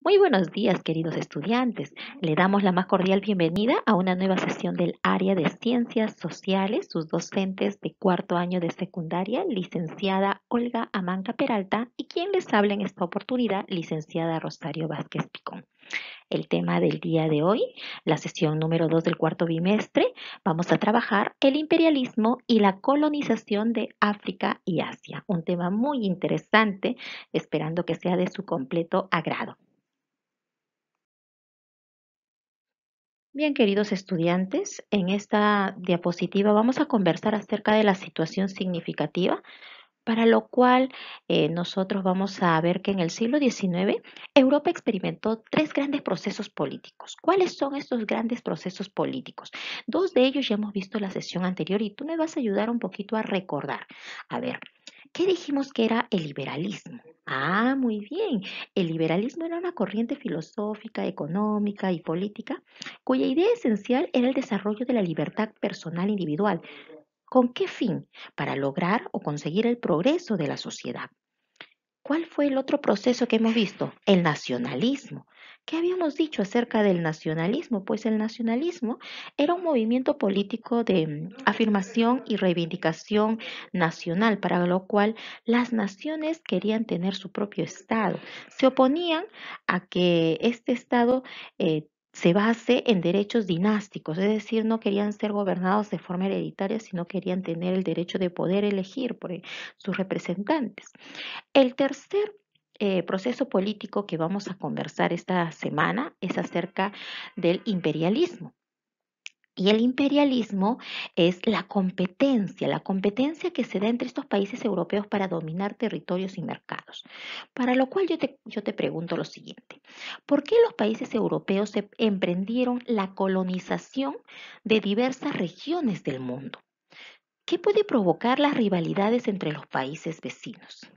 Muy buenos días, queridos estudiantes. Le damos la más cordial bienvenida a una nueva sesión del área de Ciencias Sociales, sus docentes de cuarto año de secundaria, licenciada Olga Amanca Peralta, y quien les habla en esta oportunidad, licenciada Rosario Vázquez Picón. El tema del día de hoy, la sesión número 2 del cuarto bimestre, vamos a trabajar el imperialismo y la colonización de África y Asia. Un tema muy interesante, esperando que sea de su completo agrado. Bien, queridos estudiantes, en esta diapositiva vamos a conversar acerca de la situación significativa, para lo cual nosotros vamos a ver que en el siglo XIX Europa experimentó tres grandes procesos políticos. ¿Cuáles son estos grandes procesos políticos? Dos de ellos ya hemos visto en la sesión anterior y tú me vas a ayudar un poquito a recordar. A ver, ¿qué dijimos que era el liberalismo? Ah, muy bien. El liberalismo era una corriente filosófica, económica y política cuya idea esencial era el desarrollo de la libertad personal individual. ¿Con qué fin? Para lograr o conseguir el progreso de la sociedad. ¿Cuál fue el otro proceso que hemos visto? El nacionalismo. ¿Qué habíamos dicho acerca del nacionalismo? Pues el nacionalismo era un movimiento político de afirmación y reivindicación nacional, para lo cual las naciones querían tener su propio Estado. Se oponían a que este Estado se base en derechos dinásticos, es decir, no querían ser gobernados de forma hereditaria, sino querían tener el derecho de poder elegir por sus representantes. El tercer proceso político que vamos a conversar esta semana es acerca del imperialismo. Y el imperialismo es la competencia que se da entre estos países europeos para dominar territorios y mercados. Para lo cual yo te pregunto lo siguiente, ¿por qué los países europeos se emprendieron la colonización de diversas regiones del mundo? ¿Qué puede provocar las rivalidades entre los países vecinos?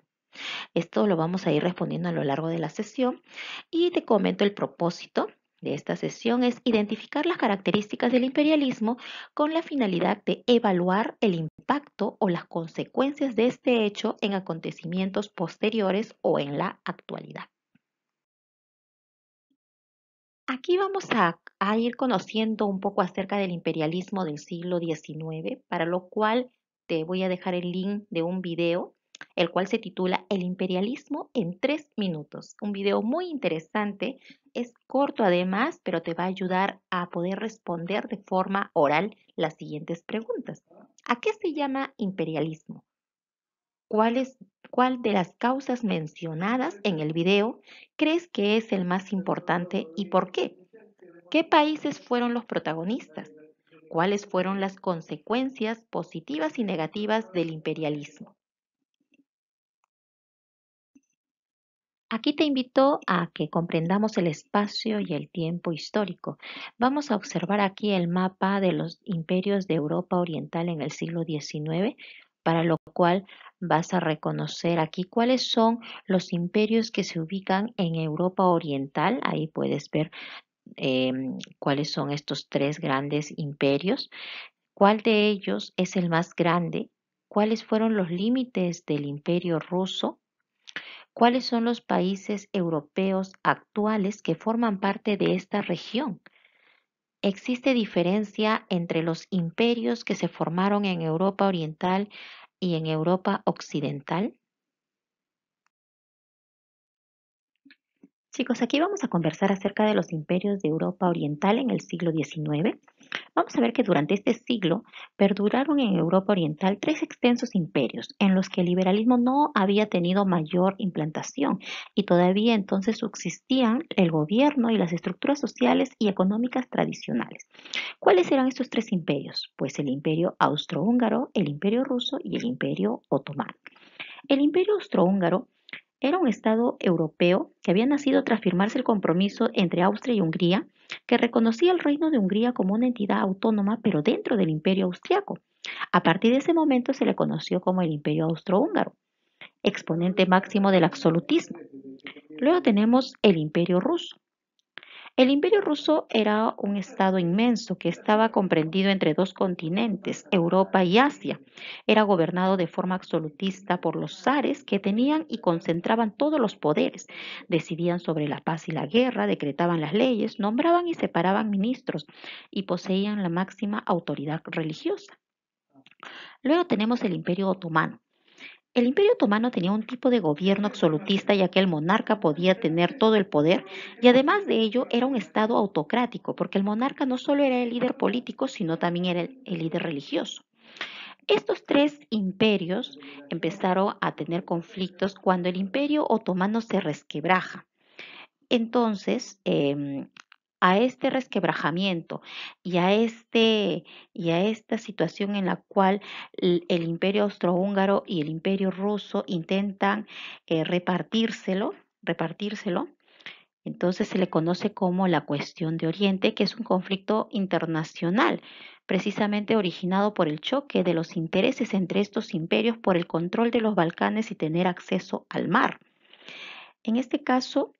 Esto lo vamos a ir respondiendo a lo largo de la sesión y te comento el propósito de esta sesión es identificar las características del imperialismo con la finalidad de evaluar el impacto o las consecuencias de este hecho en acontecimientos posteriores o en la actualidad. Aquí vamos a ir conociendo un poco acerca del imperialismo del siglo XIX, para lo cual te voy a dejar el link de un video, el cual se titula El imperialismo en 3 minutos. Un video muy interesante, es corto además, pero te va a ayudar a poder responder de forma oral las siguientes preguntas. ¿A qué se llama imperialismo? ¿Cuál de las causas mencionadas en el video crees que es el más importante y por qué? ¿Qué países fueron los protagonistas? ¿Cuáles fueron las consecuencias positivas y negativas del imperialismo? Aquí te invito a que comprendamos el espacio y el tiempo histórico. Vamos a observar aquí el mapa de los imperios de Europa Oriental en el siglo XIX, para lo cual vas a reconocer aquí cuáles son los imperios que se ubican en Europa Oriental. Ahí puedes ver cuáles son estos tres grandes imperios, cuál de ellos es el más grande, cuáles fueron los límites del imperio ruso, cuáles son los países europeos actuales que forman parte de esta región. ¿Existe diferencia entre los imperios que se formaron en Europa Oriental y en Europa Occidental? Chicos, aquí vamos a conversar acerca de los imperios de Europa Oriental en el siglo XIX. Vamos a ver que durante este siglo perduraron en Europa Oriental tres extensos imperios en los que el liberalismo no había tenido mayor implantación y todavía entonces subsistían el gobierno y las estructuras sociales y económicas tradicionales. ¿Cuáles eran estos tres imperios? Pues el imperio austrohúngaro, el imperio ruso y el imperio otomano. El imperio austrohúngaro era un Estado europeo que había nacido tras firmarse el compromiso entre Austria y Hungría, que reconocía el Reino de Hungría como una entidad autónoma, pero dentro del Imperio Austriaco. A partir de ese momento se le conoció como el Imperio Austrohúngaro, exponente máximo del absolutismo. Luego tenemos el Imperio Ruso. El Imperio ruso era un estado inmenso que estaba comprendido entre dos continentes, Europa y Asia. Era gobernado de forma absolutista por los zares que tenían y concentraban todos los poderes. Decidían sobre la paz y la guerra, decretaban las leyes, nombraban y separaban ministros y poseían la máxima autoridad religiosa. Luego tenemos el Imperio Otomano. El Imperio Otomano tenía un tipo de gobierno absolutista ya que el monarca podía tener todo el poder y además de ello era un estado autocrático porque el monarca no solo era el líder político sino también era el líder religioso. Estos tres imperios empezaron a tener conflictos cuando el Imperio Otomano se resquebraja. Entonces, a este resquebrajamiento y y a esta situación en la cual el Imperio Austrohúngaro y el Imperio Ruso intentan repartírselo, entonces se le conoce como la cuestión de Oriente, que es un conflicto internacional, precisamente originado por el choque de los intereses entre estos imperios por el control de los Balcanes y tener acceso al mar. En este caso,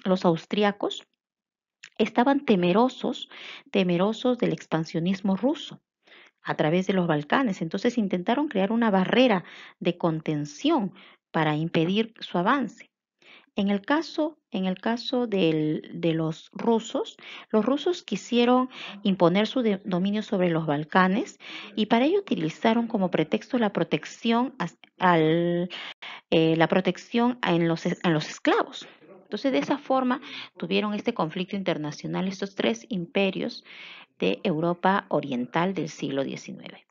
los austríacos estaban temerosos del expansionismo ruso a través de los Balcanes. Entonces intentaron crear una barrera de contención para impedir su avance. De los rusos quisieron imponer su dominio sobre los Balcanes y para ello utilizaron como pretexto la protección la protección en los esclavos. Entonces, de esa forma tuvieron este conflicto internacional, estos tres imperios de Europa Oriental del siglo XIX.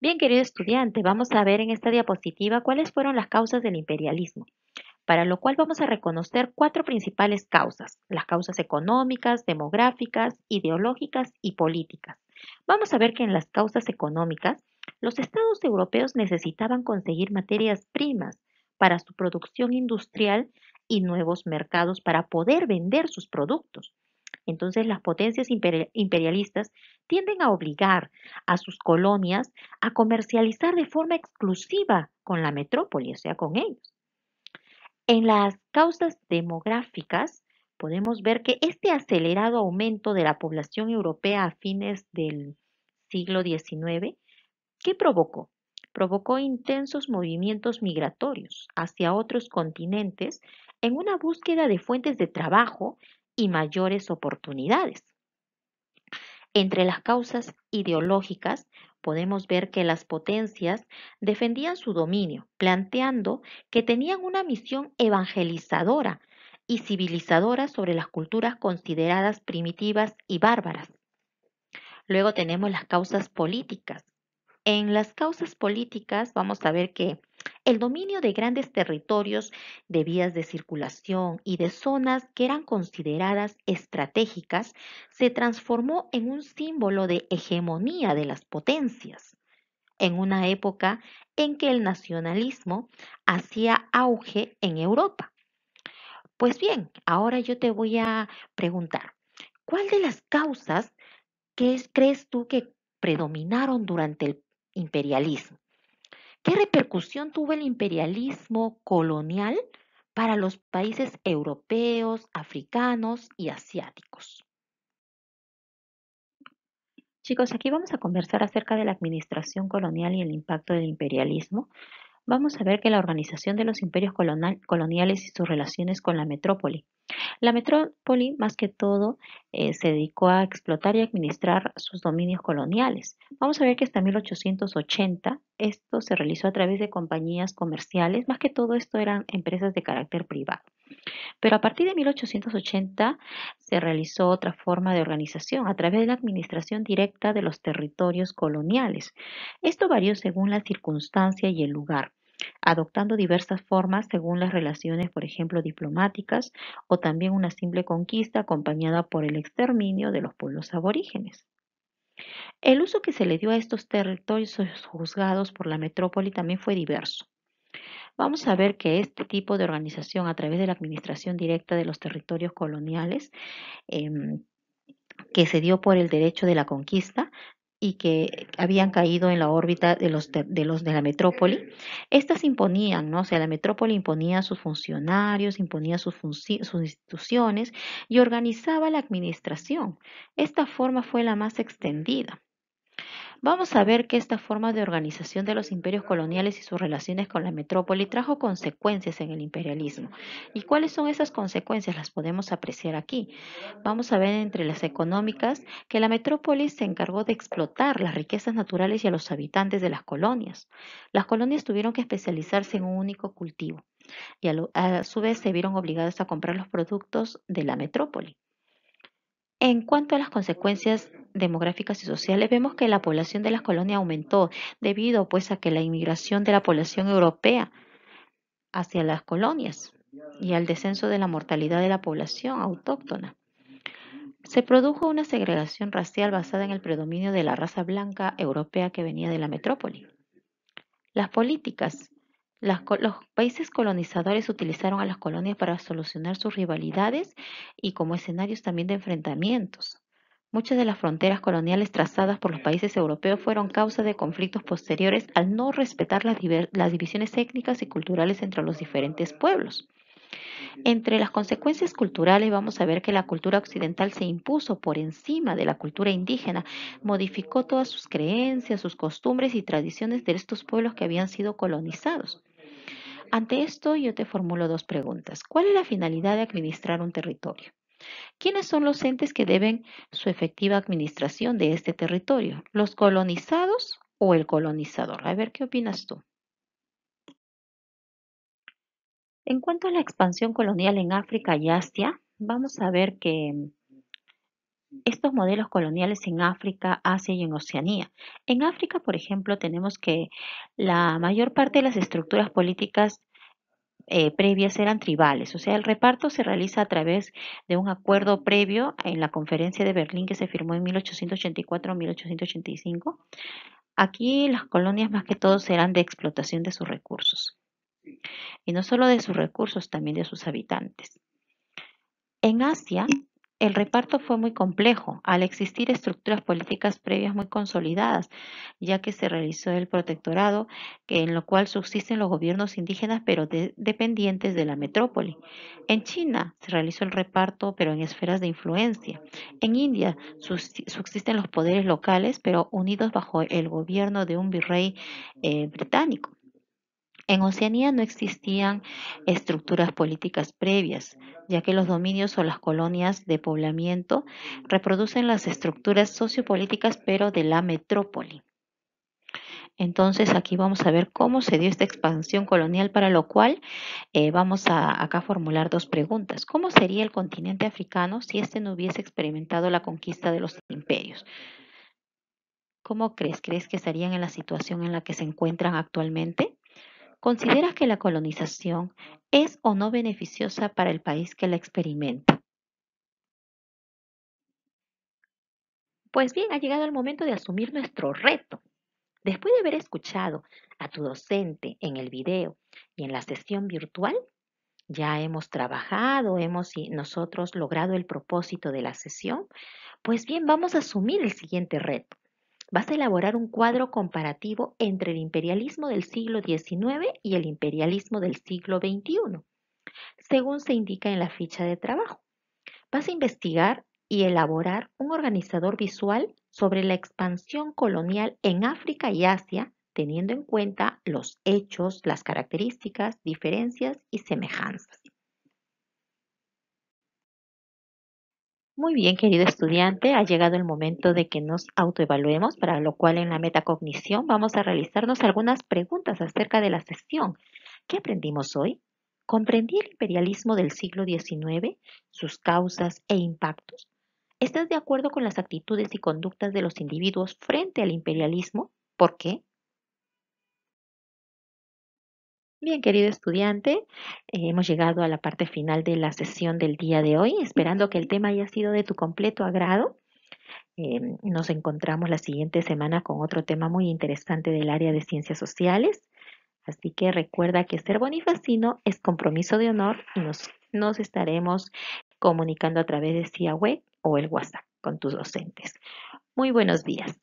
Bien, querido estudiante, vamos a ver en esta diapositiva cuáles fueron las causas del imperialismo, para lo cual vamos a reconocer cuatro principales causas: las causas económicas, demográficas, ideológicas y políticas. Vamos a ver que en las causas económicas, los estados europeos necesitaban conseguir materias primas para su producción industrial y nuevos mercados para poder vender sus productos. Entonces, las potencias imperialistas tienden a obligar a sus colonias a comercializar de forma exclusiva con la metrópoli, o sea, con ellos. En las causas demográficas, podemos ver que este acelerado aumento de la población europea a fines del siglo XIX, ¿qué provocó? Provocó intensos movimientos migratorios hacia otros continentes en una búsqueda de fuentes de trabajo y mayores oportunidades. Entre las causas ideológicas, podemos ver que las potencias defendían su dominio, planteando que tenían una misión evangelizadora y civilizadora sobre las culturas consideradas primitivas y bárbaras. Luego tenemos las causas políticas. En las causas políticas vamos a ver que el dominio de grandes territorios, de vías de circulación y de zonas que eran consideradas estratégicas se transformó en un símbolo de hegemonía de las potencias, en una época en que el nacionalismo hacía auge en Europa. Pues bien, ahora yo te voy a preguntar, ¿cuál de las causas crees tú que predominaron durante el imperialismo? ¿Qué repercusión tuvo el imperialismo colonial para los países europeos, africanos y asiáticos? Chicos, aquí vamos a conversar acerca de la administración colonial y el impacto del imperialismo. Vamos a ver que la organización de los imperios coloniales y sus relaciones con la metrópoli. La metrópoli, más que todo, se dedicó a explotar y administrar sus dominios coloniales. Vamos a ver que hasta 1880 esto se realizó a través de compañías comerciales, más que todo esto eran empresas de carácter privado. Pero a partir de 1880 se realizó otra forma de organización a través de la administración directa de los territorios coloniales. Esto varió según la circunstancia y el lugar, adoptando diversas formas según las relaciones, por ejemplo, diplomáticas o también una simple conquista acompañada por el exterminio de los pueblos aborígenes. El uso que se le dio a estos territorios juzgados por la metrópoli también fue diverso. Vamos a ver que este tipo de organización a través de la administración directa de los territorios coloniales, em, que se dio por el derecho de la conquista, y que habían caído en la órbita de la metrópoli, estas imponían, ¿no? O sea, la metrópoli imponía a sus funcionarios, imponía sus instituciones y organizaba la administración. Esta forma fue la más extendida. Vamos a ver que esta forma de organización de los imperios coloniales y sus relaciones con la metrópoli trajo consecuencias en el imperialismo. ¿Y cuáles son esas consecuencias? Las podemos apreciar aquí. Vamos a ver entre las económicas que la metrópoli se encargó de explotar las riquezas naturales y a los habitantes de las colonias. Las colonias tuvieron que especializarse en un único cultivo y a su vez se vieron obligadas a comprar los productos de la metrópoli. En cuanto a las consecuencias demográficas y sociales, vemos que la población de las colonias aumentó debido pues a que la inmigración de la población europea hacia las colonias y al descenso de la mortalidad de la población autóctona. Se produjo una segregación racial basada en el predominio de la raza blanca europea que venía de la metrópoli. Las políticas. Los países colonizadores utilizaron a las colonias para solucionar sus rivalidades y como escenarios también de enfrentamientos. Muchas de las fronteras coloniales trazadas por los países europeos fueron causa de conflictos posteriores al no respetar las divisiones étnicas y culturales entre los diferentes pueblos. Entre las consecuencias culturales vamos a ver que la cultura occidental se impuso por encima de la cultura indígena, modificó todas sus creencias, sus costumbres y tradiciones de estos pueblos que habían sido colonizados. Ante esto yo te formulo dos preguntas. ¿Cuál es la finalidad de administrar un territorio? ¿Quiénes son los entes que deben su efectiva administración de este territorio? ¿Los colonizados o el colonizador? A ver, ¿qué opinas tú? En cuanto a la expansión colonial en África y Asia, vamos a ver que estos modelos coloniales en África, Asia y en Oceanía. En África, por ejemplo, tenemos que la mayor parte de las estructuras políticas previas eran tribales, o sea, el reparto se realiza a través de un acuerdo previo en la Conferencia de Berlín que se firmó en 1884-1885. Aquí las colonias más que todo serán de explotación de sus recursos, y no solo de sus recursos, también de sus habitantes. En Asia, el reparto fue muy complejo, al existir estructuras políticas previas muy consolidadas, ya que se realizó el protectorado, en lo cual subsisten los gobiernos indígenas, pero dependientes de la metrópoli. En China se realizó el reparto, pero en esferas de influencia. En India subsisten los poderes locales, pero unidos bajo el gobierno de un virrey británico. En Oceanía no existían estructuras políticas previas, ya que los dominios o las colonias de poblamiento reproducen las estructuras sociopolíticas, pero de la metrópoli. Entonces aquí vamos a ver cómo se dio esta expansión colonial, para lo cual vamos a acá formular dos preguntas. ¿Cómo sería el continente africano si éste no hubiese experimentado la conquista de los imperios? ¿Cómo crees? ¿Crees que estarían en la situación en la que se encuentran actualmente? ¿Consideras que la colonización es o no beneficiosa para el país que la experimenta? Pues bien, ha llegado el momento de asumir nuestro reto. Después de haber escuchado a tu docente en el video y en la sesión virtual, ya hemos trabajado, hemos nosotros logrado el propósito de la sesión. Pues bien, vamos a asumir el siguiente reto. Vas a elaborar un cuadro comparativo entre el imperialismo del siglo XIX y el imperialismo del siglo XXI, según se indica en la ficha de trabajo. Vas a investigar y elaborar un organizador visual sobre la expansión colonial en África y Asia, teniendo en cuenta los hechos, las características, diferencias y semejanzas. Muy bien, querido estudiante, ha llegado el momento de que nos autoevaluemos, para lo cual en la metacognición vamos a realizarnos algunas preguntas acerca de la sesión. ¿Qué aprendimos hoy? ¿Comprendí el imperialismo del siglo XIX, sus causas e impactos? ¿Estás de acuerdo con las actitudes y conductas de los individuos frente al imperialismo? ¿Por qué? Bien, querido estudiante, hemos llegado a la parte final de la sesión del día de hoy, esperando que el tema haya sido de tu completo agrado. Nos encontramos la siguiente semana con otro tema muy interesante del área de ciencias sociales. Así que recuerda que ser bonifacino es compromiso de honor y nos estaremos comunicando a través de CIA web o el WhatsApp con tus docentes. Muy buenos días.